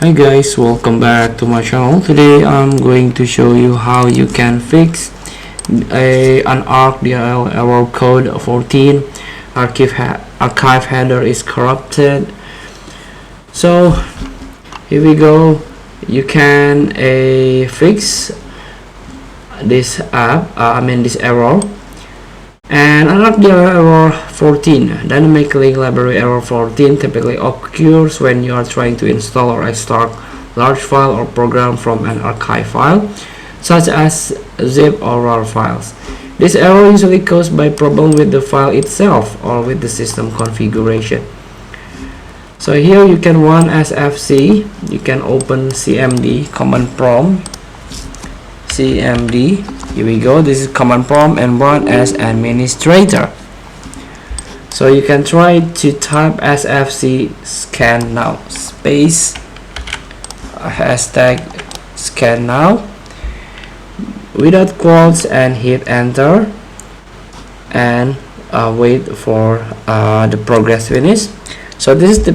Hi guys, welcome back to my channel. Today I'm going to show you how you can fix an unarc.dll error code 14. Archive header is corrupted. So here we go. You can fix this this error. And unarc.dll error 14, dynamic link library error 14 typically occurs when you are trying to install or extract large file or program from an archive file, such as zip or RAR files. This error usually caused by problem with the file itself or with the system configuration. So here you can run sfc, you can open cmd command prompt, cmd. Here we go. This is command prompt and run as administrator. So you can try to type sfc scan now space hashtag scan now without quotes and hit enter and wait for the progress finish. So this is the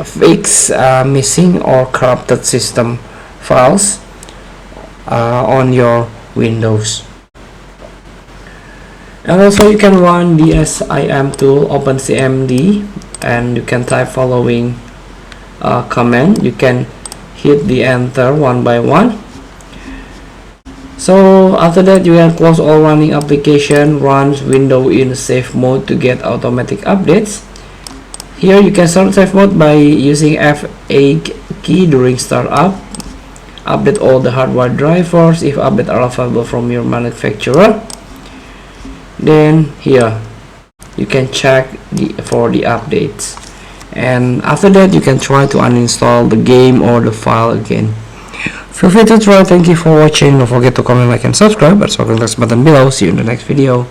fix missing or corrupted system files on your Windows. And also you can run the sim tool, open cmd, and you can type following command. You can hit the enter one by one. So after that you can close all running application, runs window in safe mode to get automatic updates. Here you can start safe mode by using F8 key during startup. Update all the hardware drivers if updates are available from your manufacturer. Then here you can check for the updates, and after that you can try to uninstall the game or the file again. Feel free to try. Thank you for watching. Don't forget to comment, like, and subscribe. Also click the button below. See you in the next video.